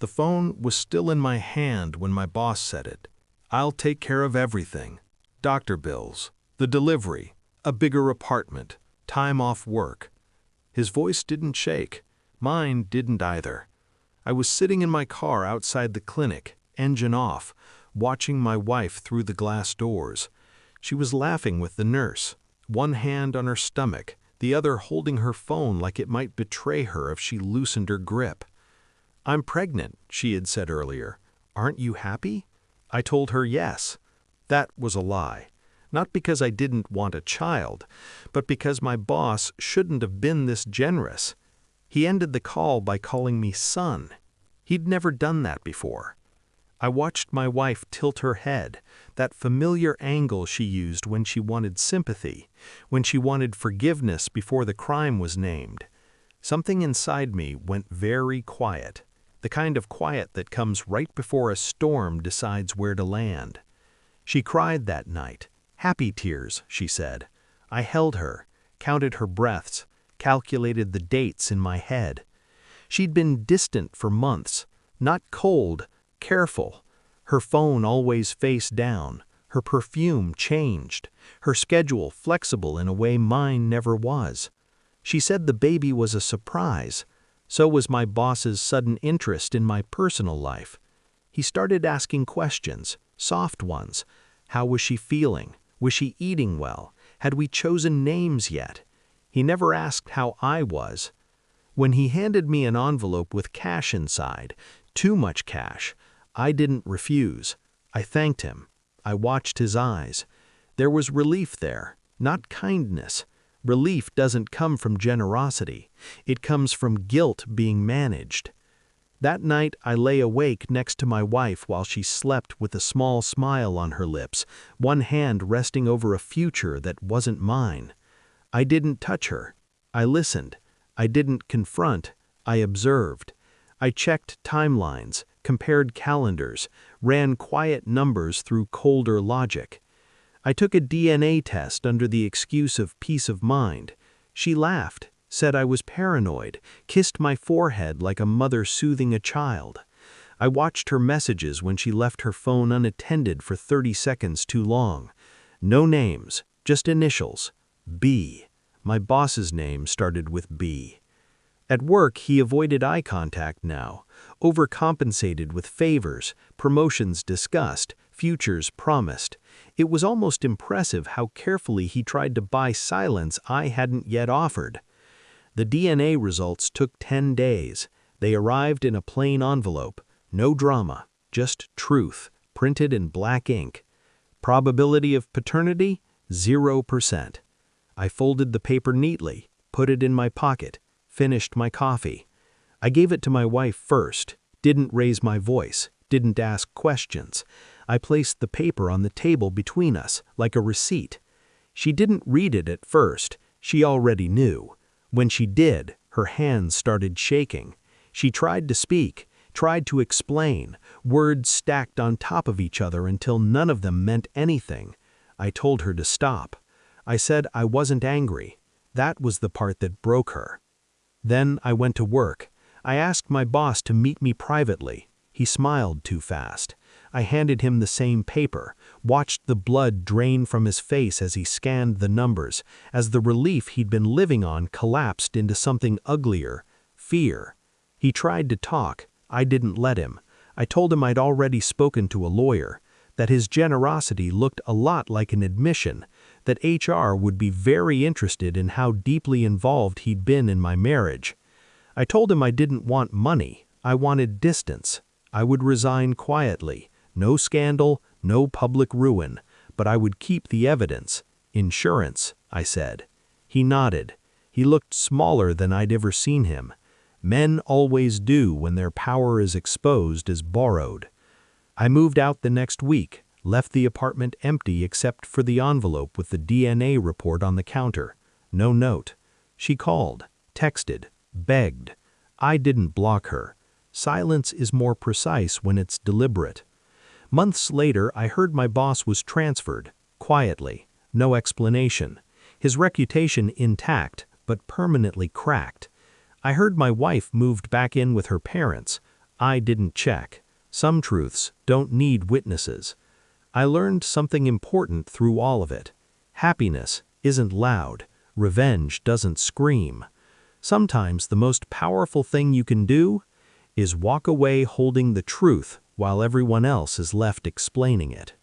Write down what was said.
The phone was still in my hand when my boss said it. "I'll take care of everything. Doctor bills, the delivery, a bigger apartment, time off work." His voice didn't shake. Mine didn't either. I was sitting in my car outside the clinic, engine off, watching my wife through the glass doors. She was laughing with the nurse, one hand on her stomach, the other holding her phone like it might betray her if she loosened her grip. "I'm pregnant," she had said earlier. "Aren't you happy?" I told her yes. That was a lie. Not because I didn't want a child, but because my boss shouldn't have been this generous. He ended the call by calling me son. He'd never done that before. I watched my wife tilt her head, that familiar angle she used when she wanted sympathy, when she wanted forgiveness before the crime was named. Something inside me went very quiet, the kind of quiet that comes right before a storm decides where to land. She cried that night, happy tears, she said. I held her, counted her breaths, calculated the dates in my head. She'd been distant for months, not cold, careful. Her phone always face down, her perfume changed, her schedule flexible in a way mine never was. She said the baby was a surprise. So was my boss's sudden interest in my personal life. He started asking questions, soft ones. How was she feeling? Was she eating well? Had we chosen names yet? He never asked how I was. When he handed me an envelope with cash inside, too much cash, I didn't refuse. I thanked him. I watched his eyes. There was relief there, not kindness. Relief doesn't come from generosity. It comes from guilt being managed. That night I lay awake next to my wife while she slept with a small smile on her lips, one hand resting over a future that wasn't mine. I didn't touch her. I listened. I didn't confront. I observed. I checked timelines, compared calendars, ran quiet numbers through colder logic. I took a DNA test under the excuse of peace of mind. She laughed, said I was paranoid, kissed my forehead like a mother soothing a child. I watched her messages when she left her phone unattended for 30 seconds too long. No names, just initials. B. My boss's name started with B. At work, he avoided eye contact now, overcompensated with favors, promotions discussed, futures promised. It was almost impressive how carefully he tried to buy silence I hadn't yet offered. The DNA results took 10 days. They arrived in a plain envelope. No drama, just truth, printed in black ink. Probability of paternity? 0%. I folded the paper neatly, put it in my pocket, finished my coffee. I gave it to my wife first, didn't raise my voice, didn't ask questions. I placed the paper on the table between us, like a receipt. She didn't read it at first. She already knew. When she did, her hands started shaking. She tried to speak, tried to explain, words stacked on top of each other until none of them meant anything. I told her to stop. I said I wasn't angry. That was the part that broke her. Then I went to work. I asked my boss to meet me privately. He smiled too fast. I handed him the same paper, watched the blood drain from his face as he scanned the numbers, as the relief he'd been living on collapsed into something uglier, fear. He tried to talk. I didn't let him. I told him I'd already spoken to a lawyer, that his generosity looked a lot like an admission, that HR would be very interested in how deeply involved he'd been in my marriage. I told him I didn't want money. I wanted distance. I would resign quietly. No scandal, no public ruin, but I would keep the evidence. Insurance, I said. He nodded. He looked smaller than I'd ever seen him. Men always do when their power is exposed as borrowed. I moved out the next week, left the apartment empty except for the envelope with the DNA report on the counter. No note. She called, texted, begged. I didn't block her. Silence is more precise when it's deliberate. Months later, I heard my boss was transferred, quietly, no explanation. His reputation intact, but permanently cracked. I heard my wife moved back in with her parents. I didn't check. Some truths don't need witnesses. I learned something important through all of it. Happiness isn't loud. Revenge doesn't scream. Sometimes the most powerful thing you can do is walk away holding the truth while everyone else is left explaining it.